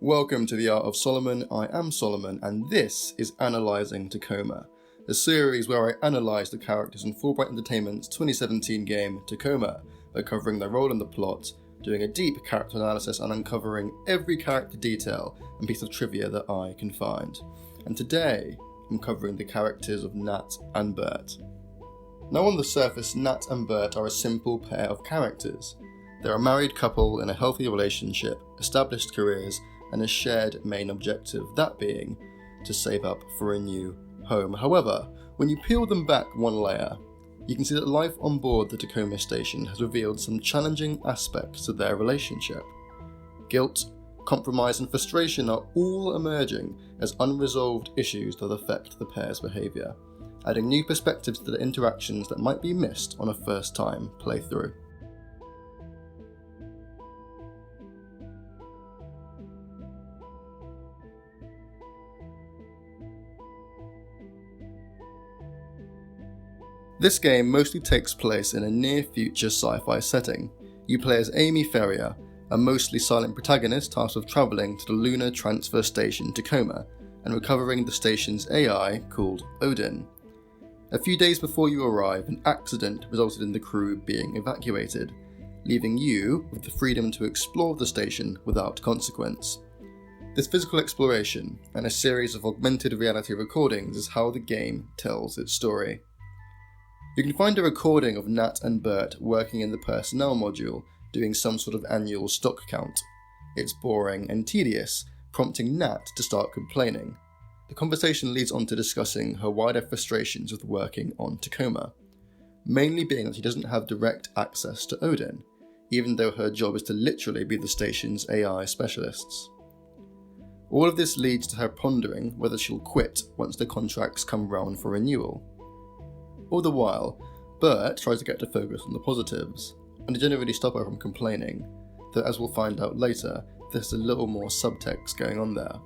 Welcome to the Art of Solomon. I am Solomon, and this is Analysing Tacoma, a series where I analyse the characters in Fullbright Entertainment's 2017 game Tacoma by covering their role in the plot, doing a deep character analysis and uncovering every character detail and piece of trivia that I can find. And today, I'm covering the characters of Nat and Bert. Now on the surface, Nat and Bert are a simple pair of characters. They're a married couple in a healthy relationship, established careers, and a shared main objective, that being to save up for a new home. However, when you peel them back one layer, you can see that life on board the Tacoma station has revealed some challenging aspects to their relationship. Guilt, compromise and frustration are all emerging as unresolved issues that affect the pair's behaviour, adding new perspectives to the interactions that might be missed on a first-time playthrough. This game mostly takes place in a near-future sci-fi setting. You play as Amy Ferrier, a mostly silent protagonist tasked with travelling to the lunar transfer station Tacoma and recovering the station's AI called Odin. A few days before you arrive, an accident resulted in the crew being evacuated, leaving you with the freedom to explore the station without consequence. This physical exploration and a series of augmented reality recordings is how the game tells its story. You can find a recording of Nat and Bert working in the personnel module, doing some sort of annual stock count. It's boring and tedious, prompting Nat to start complaining. The conversation leads on to discussing her wider frustrations with working on Tacoma, mainly being that she doesn't have direct access to Odin, even though her job is to literally be the station's AI specialists. All of this leads to her pondering whether she'll quit once the contracts come round for renewal. All the while, Bert tries to get to focus on the positives, and to generally stop her from complaining, though as we'll find out later, there's a little more subtext going on there.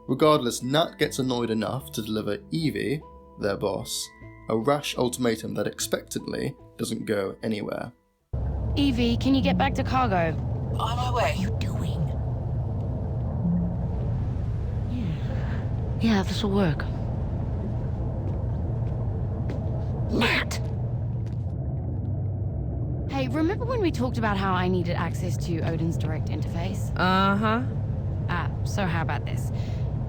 Regardless, Nat gets annoyed enough to deliver Evie, their boss, a rash ultimatum that expectantly doesn't go anywhere. Evie, can you get back to cargo? On my way. What are you doing? Yeah, this'll work. Nat! Hey, remember when we talked about how I needed access to Odin's direct interface? Uh-huh. So how about this?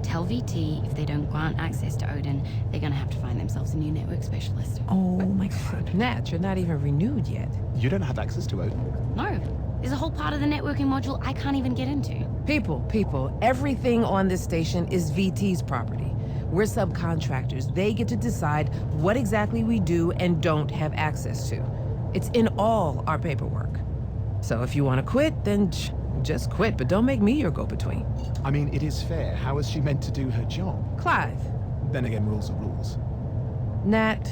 Tell VT if they don't grant access to Odin, they're gonna have to find themselves a new network specialist. Oh my god. Nat, you're not even renewed yet. You don't have access to Odin? No, there's a whole part of the networking module I can't even get into. People, everything on this station is VT's property. We're subcontractors. They get to decide what exactly we do and don't have access to. It's in all our paperwork. So if you want to quit, then just quit, but don't make me your go-between. I mean, it is fair. How is she meant to do her job? Clive. Then again, rules are rules. Nat,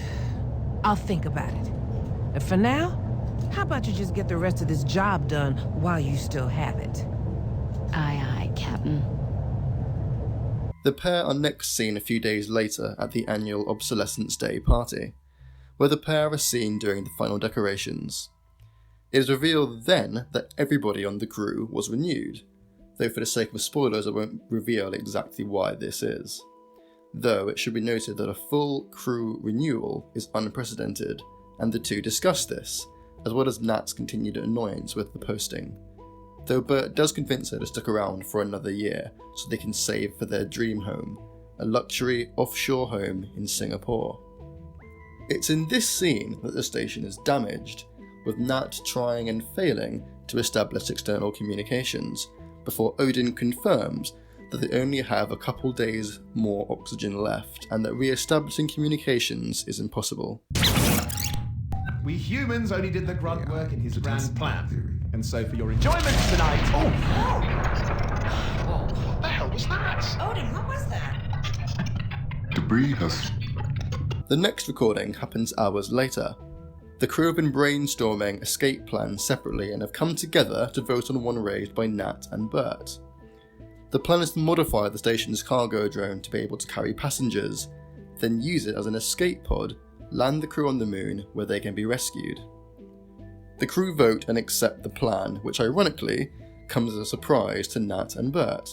I'll think about it. And for now, how about you just get the rest of this job done while you still have it? Aye, Captain. The pair are next seen a few days later at the annual Obsolescence Day party, where the pair are seen during the final decorations. It is revealed then that everybody on the crew was renewed, though for the sake of spoilers I won't reveal exactly why this is. Though it should be noted that a full crew renewal is unprecedented, and the two discuss this, as well as Nat's continued annoyance with the posting. Though Bert does convince her to stick around for another year so they can save for their dream home, a luxury offshore home in Singapore. It's in this scene that the station is damaged, with Nat trying and failing to establish external communications, before Odin confirms that they only have a couple days more oxygen left and that re-establishing communications is impossible. We humans only did the grunt work in his grand plan. And so for your enjoyment tonight... Oh! Whoa, what the hell was that? Odin, what was that? Debris has... The next recording happens hours later. The crew have been brainstorming escape plans separately and have come together to vote on one raised by Nat and Bert. The plan is to modify the station's cargo drone to be able to carry passengers, then use it as an escape pod, land the crew on the moon where they can be rescued. The crew vote and accept the plan, which ironically comes as a surprise to Nat and Bert,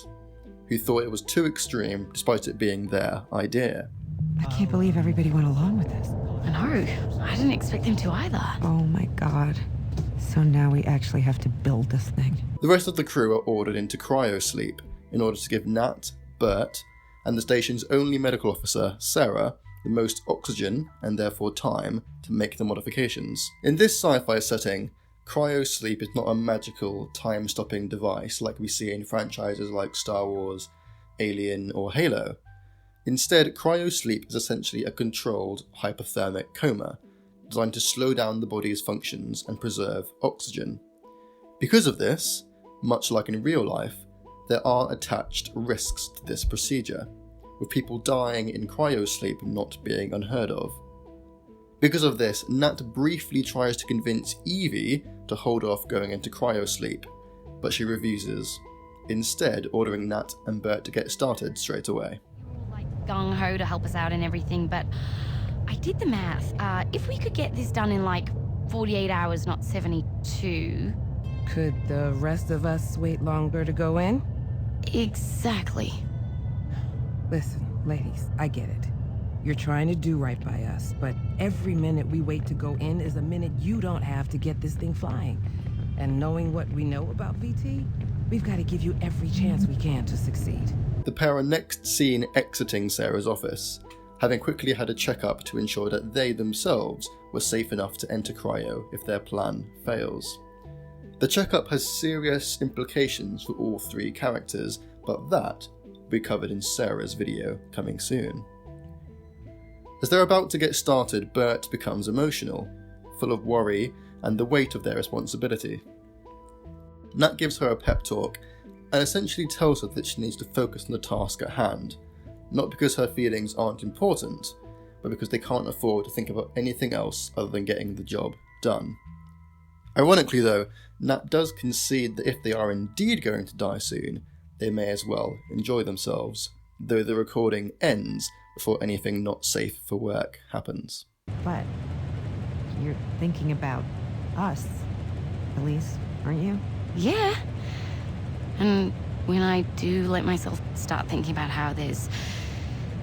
who thought it was too extreme despite it being their idea. I can't believe everybody went along with this. I know. I didn't expect them to either. Oh my god. So now we actually have to build this thing. The rest of the crew are ordered into cryosleep in order to give Nat, Bert, and the station's only medical officer, Sarah, the most oxygen and therefore time to make the modifications. In this sci-fi setting, cryosleep is not a magical time-stopping device like we see in franchises like Star Wars, Alien, or Halo. Instead, cryosleep is essentially a controlled hypothermic coma, designed to slow down the body's functions and preserve oxygen. Because of this, much like in real life, there are attached risks to this procedure, with people dying in cryosleep not being unheard of. Because of this, Nat briefly tries to convince Evie to hold off going into cryosleep, but she refuses, instead ordering Nat and Bert to get started straight away. Gung-ho to help us out and everything, but I did the math. If we could get this done in like 48 hours, not 72... Could the rest of us wait longer to go in? Exactly. Listen, ladies, I get it. You're trying to do right by us, but every minute we wait to go in is a minute you don't have to get this thing flying. And knowing what we know about VT, we've got to give you every chance we can to succeed. The pair are next seen exiting Sarah's office, having quickly had a checkup to ensure that they themselves were safe enough to enter cryo if their plan fails. The checkup has serious implications for all three characters, but that will be covered in Sarah's video coming soon. As they're about to get started, Bert becomes emotional, full of worry and the weight of their responsibility. Nat gives her a pep talk and essentially tells her that she needs to focus on the task at hand, not because her feelings aren't important, but because they can't afford to think about anything else other than getting the job done. Ironically though, Nat does concede that if they are indeed going to die soon, they may as well enjoy themselves, though the recording ends before anything not safe for work happens. But you're thinking about us, Elise, aren't you? Yeah. And when I do let myself start thinking about how there's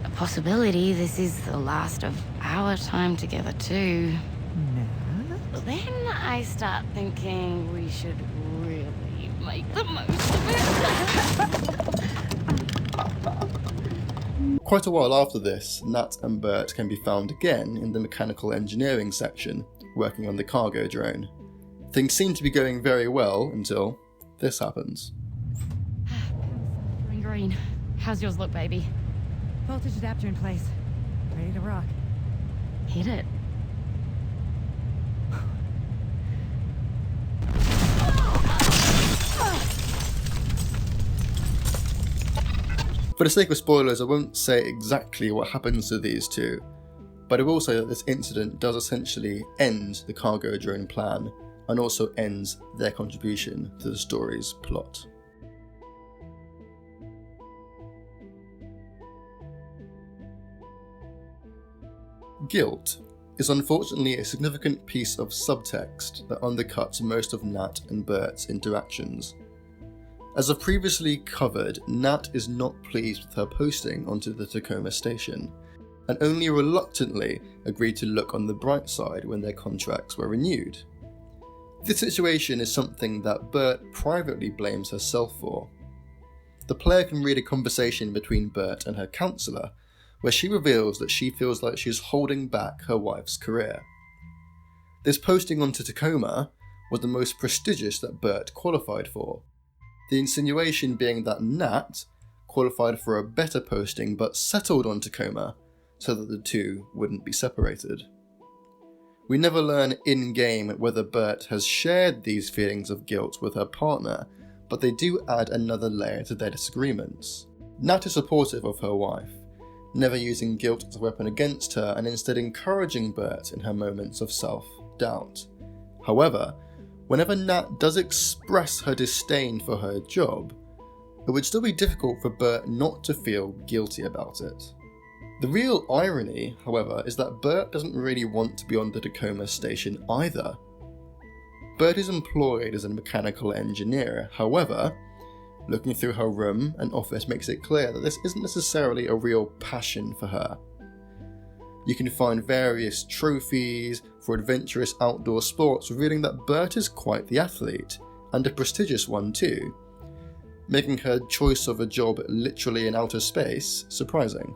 a possibility this is the last of our time together too, then I start thinking we should really make the most of it. Quite a while after this, Nat and Bert can be found again in the mechanical engineering section, working on the cargo drone. Things seem to be going very well until this happens. Green. How's yours look, baby? Voltage adapter in place. Ready to rock. Hit it. For the sake of spoilers, I won't say exactly what happens to these two, but I will say that this incident does essentially end the cargo drone plan, and also ends their contribution to the story's plot. Guilt is unfortunately a significant piece of subtext that undercuts most of Nat and Bert's interactions. As I've previously covered, Nat is not pleased with her posting onto the Tacoma station, and only reluctantly agreed to look on the bright side when their contracts were renewed. This situation is something that Bert privately blames herself for. The player can read a conversation between Bert and her counsellor, where she reveals that she feels like she is holding back her wife's career. This posting onto Tacoma was the most prestigious that Bert qualified for, the insinuation being that Nat qualified for a better posting but settled on Tacoma so that the two wouldn't be separated. We never learn in-game whether Bert has shared these feelings of guilt with her partner, but they do add another layer to their disagreements. Nat is supportive of her wife, never using guilt as a weapon against her and instead encouraging Bert in her moments of self-doubt. However, whenever Nat does express her disdain for her job, it would still be difficult for Bert not to feel guilty about it. The real irony, however, is that Bert doesn't really want to be on the Tacoma station either. Bert is employed as a mechanical engineer. However, looking through her room and office makes it clear that this isn't necessarily a real passion for her. You can find various trophies for adventurous outdoor sports, revealing that Bert is quite the athlete, and a prestigious one too, making her choice of a job literally in outer space surprising.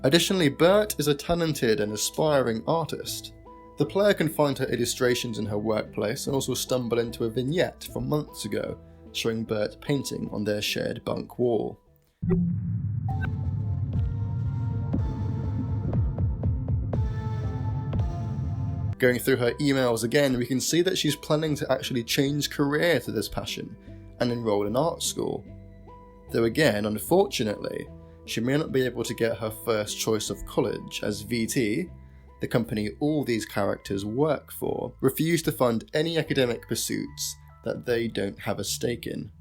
Additionally, Bert is a talented and aspiring artist. The player can find her illustrations in her workplace and also stumble into a vignette from months ago showing Bert painting on their shared bunk wall. Going through her emails again, we can see that she's planning to actually change career to this passion and enroll in art school. Though again, unfortunately, she may not be able to get her first choice of college, as VT, the company all these characters work for, refuse to fund any academic pursuits that they don't have a stake in,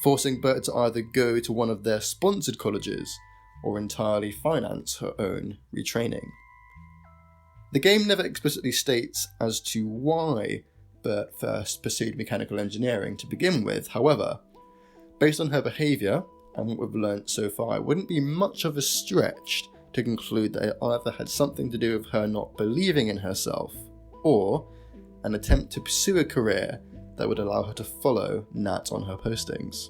forcing Bert to either go to one of their sponsored colleges or entirely finance her own retraining. The game never explicitly states as to why Bert first pursued mechanical engineering to begin with. However, based on her behaviour and what we've learnt so far, it wouldn't be much of a stretch to conclude that it either had something to do with her not believing in herself, or an attempt to pursue a career that would allow her to follow Nat on her postings.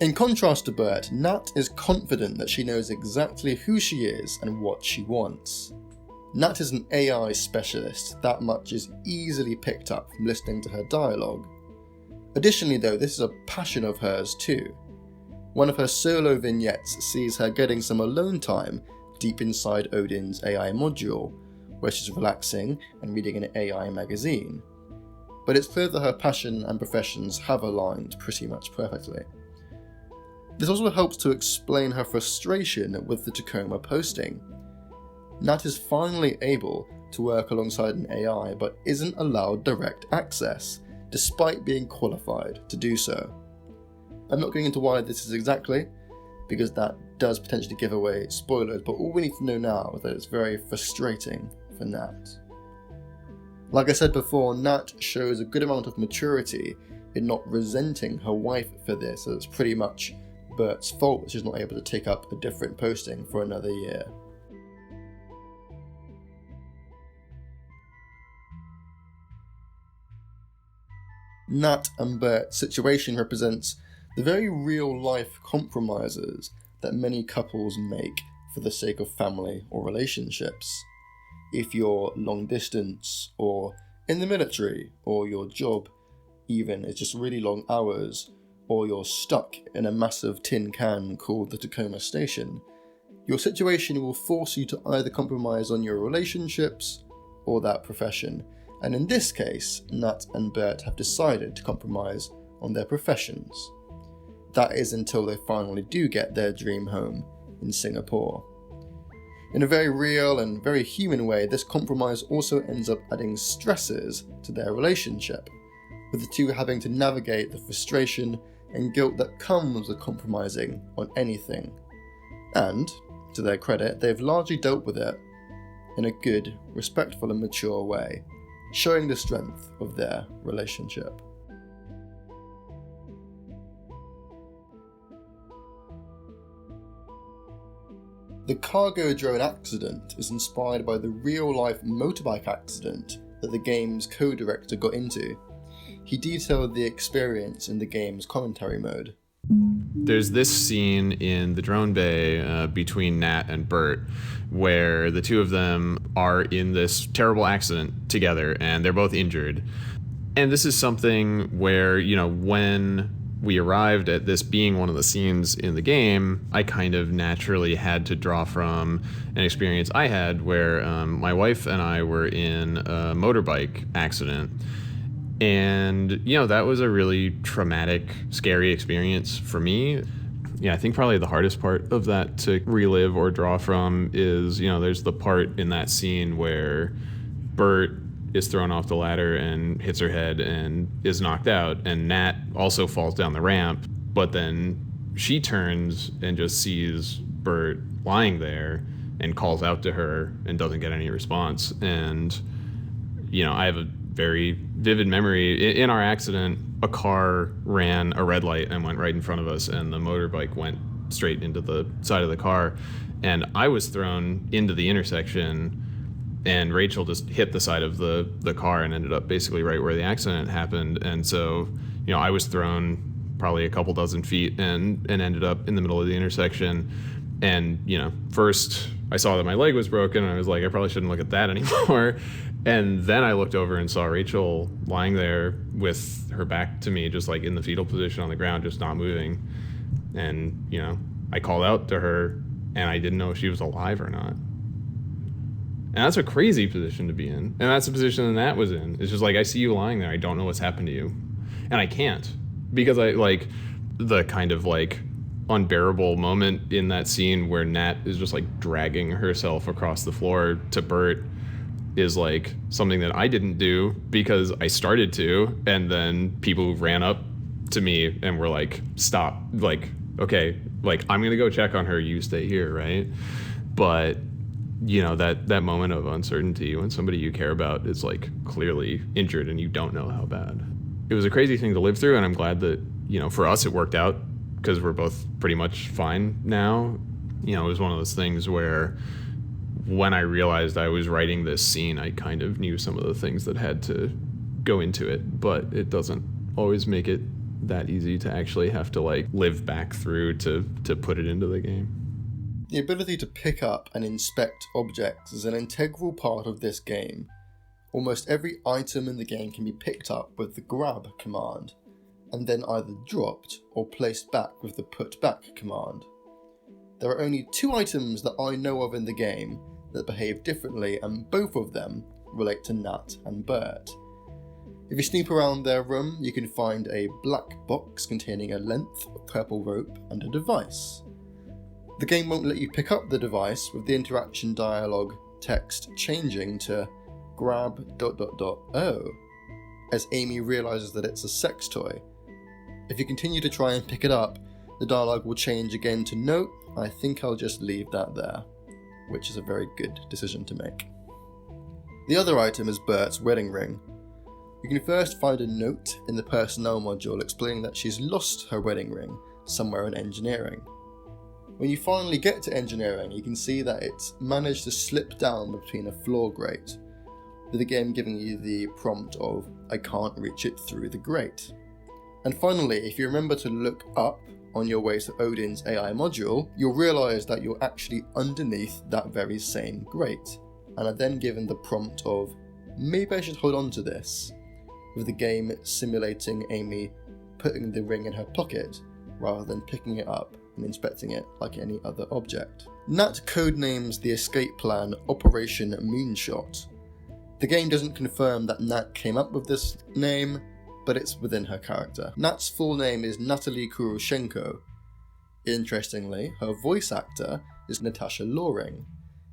In contrast to Bert, Nat is confident that she knows exactly who she is and what she wants. Nat is an AI specialist, that much is easily picked up from listening to her dialogue. Additionally though, this is a passion of hers too. One of her solo vignettes sees her getting some alone time deep inside Odin's AI module, where she's relaxing and reading an AI magazine. But it's clear that her passion and professions have aligned pretty much perfectly. This also helps to explain her frustration with the Tacoma posting. Nat is finally able to work alongside an AI but isn't allowed direct access, despite being qualified to do so. I'm not going into why this is exactly, because that does potentially give away spoilers, but all we need to know now is that it's very frustrating for Nat. Like I said before, Nat shows a good amount of maturity in not resenting her wife for this, so it's pretty much Bert's fault that she's not able to take up a different posting for another year. Nat and Bert's situation represents the very real-life compromises that many couples make for the sake of family or relationships. If you're long distance, or in the military, or your job even is just really long hours, or you're stuck in a massive tin can called the Tacoma station, your situation will force you to either compromise on your relationships or that profession. And in this case, Nat and Bert have decided to compromise on their professions. That is until they finally do get their dream home in Singapore. In a very real and very human way, this compromise also ends up adding stresses to their relationship, with the two having to navigate the frustration and guilt that comes with compromising on anything. And, to their credit, they've largely dealt with it in a good, respectful and mature way, showing the strength of their relationship. The cargo drone accident is inspired by the real-life motorbike accident that the game's co-director got into. He detailed the experience in the game's commentary mode. There's this scene in the drone bay between Nat and Bert where the two of them are in this terrible accident together and they're both injured. And this is something where, when we arrived at this being one of the scenes in the game, I kind of naturally had to draw from an experience I had where my wife and I were in a motorbike accident. And, that was a really traumatic, scary experience for me. Yeah, I think probably the hardest part of that to relive or draw from is, there's the part in that scene where Bert is thrown off the ladder and hits her head and is knocked out, and Nat also falls down the ramp, but then she turns and just sees Bert lying there and calls out to her and doesn't get any response. And, I have a very vivid memory. In our accident, a car ran a red light and went right in front of us, and the motorbike went straight into the side of the car. And I was thrown into the intersection, and Rachel just hit the side of the car and ended up basically right where the accident happened. And so, I was thrown probably a couple dozen feet and ended up in the middle of the intersection. And, first I saw that my leg was broken, and I was like, I probably shouldn't look at that anymore. And then I looked over and saw Rachel lying there with her back to me, just like in the fetal position on the ground, just not moving. And, I called out to her, and I didn't know if she was alive or not. And that's a crazy position to be in. And that's the position that Nat was in. It's just like, I see you lying there. I don't know what's happened to you. And I can't. Because the kind of unbearable moment in that scene where Nat is just dragging herself across the floor to Bert is something that I didn't do because I started to, and then people ran up to me and were like, stop, okay, I'm gonna go check on her, you stay here, right? But that moment of uncertainty when somebody you care about is clearly injured and you don't know how bad. It was a crazy thing to live through, and I'm glad that for us it worked out because we're both pretty much fine now. It was one of those things where when I realized I was writing this scene, I kind of knew some of the things that had to go into it, but it doesn't always make it that easy to actually have to live back through to put it into the game. The ability to pick up and inspect objects is an integral part of this game. Almost every item in the game can be picked up with the grab command, and then either dropped or placed back with the put back command. There are only 2 items that I know of in the game that behave differently, and both of them relate to Nat and Bert. If you snoop around their room, you can find a black box containing a length of purple rope and a device. The game won't let you pick up the device, with the interaction dialogue text changing to grab ... oh, as Amy realises that it's a sex toy. If you continue to try and pick it up, the dialogue will change again to no, I think I'll just leave that there, which is a very good decision to make. The other item is Bert's wedding ring. You can first find a note in the personnel module explaining that she's lost her wedding ring somewhere in engineering. When you finally get to engineering, you can see that it's managed to slip down between a floor grate, with the game giving you the prompt of, I can't reach it through the grate. And finally, if you remember to look up on your way to Odin's AI module, you'll realise that you're actually underneath that very same grate, and are then given the prompt of, maybe I should hold on to this, with the game simulating Amy putting the ring in her pocket, rather than picking it up and inspecting it like any other object. Nat codenames the escape plan Operation Moonshot. The game doesn't confirm that Nat came up with this name, but it's within her character. Nat's full name is Natalie Kuroshenko. Interestingly, her voice actor is Natasha Loring,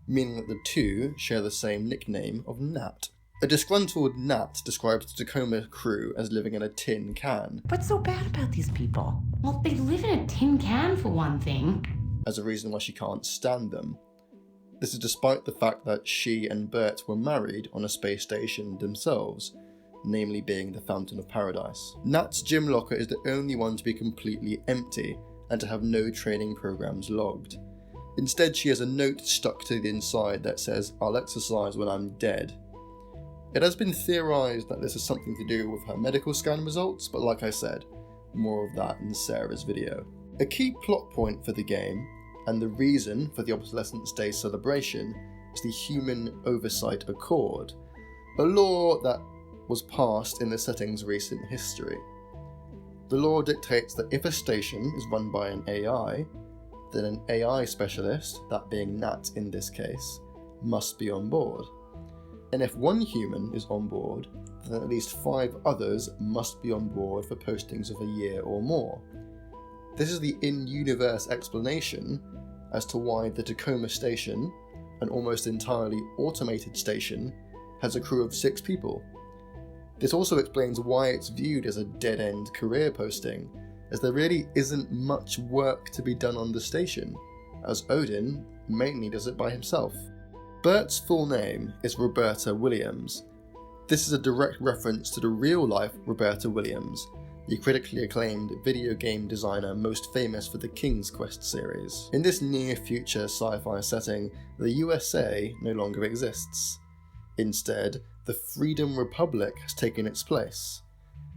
meaning that the two share the same nickname of Nat. A disgruntled Nat describes the Tacoma crew as living in a tin can. What's so bad about these people? Well, they live in a tin can for one thing. As a reason why she can't stand them. This is despite the fact that she and Bert were married on a space station themselves, namely being the Fountain of Paradise. Nat's gym locker is the only one to be completely empty and to have no training programs logged. Instead, she has a note stuck to the inside that says, I'll exercise when I'm dead. It has been theorised that this is something to do with her medical scan results, but like I said, more of that in Sarah's video. A key plot point for the game, and the reason for the Obsolescence Day celebration, is the Human Oversight Accord, a law that was passed in the setting's recent history. The law dictates that if a station is run by an AI, then an AI specialist, that being Nat in this case, must be on board. And if one human is on board, then at least 5 others must be on board for postings of a year or more. This is the in-universe explanation as to why the Tacoma station, an almost entirely automated station, has a crew of 6 people. This also explains why it's viewed as a dead-end career posting, as there really isn't much work to be done on the station, as Odin mainly does it by himself. Bert's full name is Roberta Williams. This is a direct reference to the real-life Roberta Williams, the critically acclaimed video game designer most famous for the King's Quest series. In this near-future sci-fi setting, the USA no longer exists. Instead, the Freedom Republic has taken its place.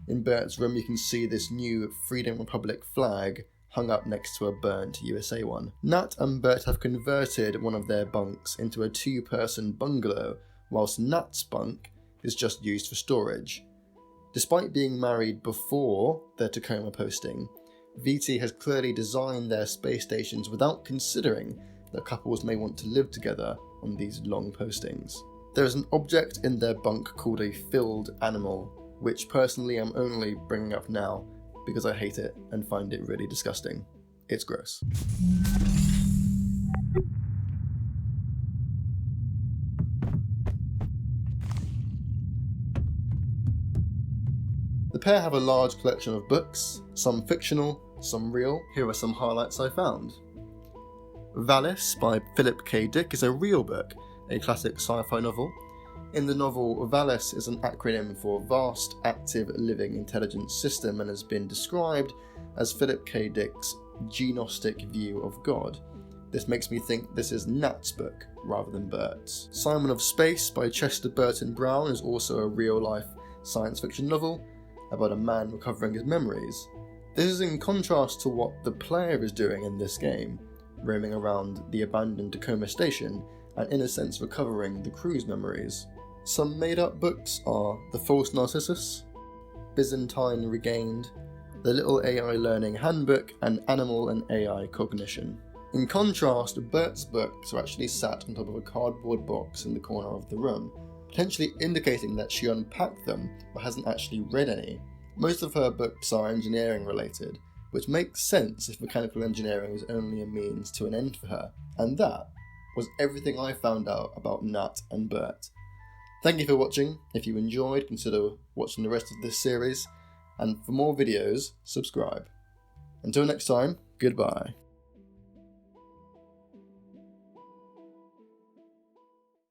In Bert's room you can see this new Freedom Republic flag hung up next to a burnt USA one. Nat and Bert have converted one of their bunks into a 2-person bungalow, whilst Nat's bunk is just used for storage. Despite being married before their Tacoma posting, VT has clearly designed their space stations without considering that couples may want to live together on these long postings. There is an object in their bunk called a filled animal, which personally I'm only bringing up now because I hate it and find it really disgusting. It's gross. The pair have a large collection of books, some fictional, some real. Here are some highlights I found. Valis by Philip K. Dick is a real book, a classic sci-fi novel. In the novel, Valis is an acronym for Vast Active Living Intelligence System and has been described as Philip K. Dick's genostic view of God. This makes me think this is Nat's book rather than Bert's. Simon of Space by Chester Burton Brown is also a real-life science fiction novel about a man recovering his memories. This is in contrast to what the player is doing in this game, roaming around the abandoned Tacoma station and in a sense recovering the crew's memories. Some made-up books are The False Narcissus, Byzantine Regained, The Little AI Learning Handbook, and Animal and AI Cognition. In contrast, Bert's books are actually sat on top of a cardboard box in the corner of the room, potentially indicating that she unpacked them but hasn't actually read any. Most of her books are engineering related, which makes sense if mechanical engineering was only a means to an end for her. And that was everything I found out about Nat and Bert. Thank you for watching. If you enjoyed, consider watching the rest of this series, and for more videos, subscribe. Until next time, goodbye.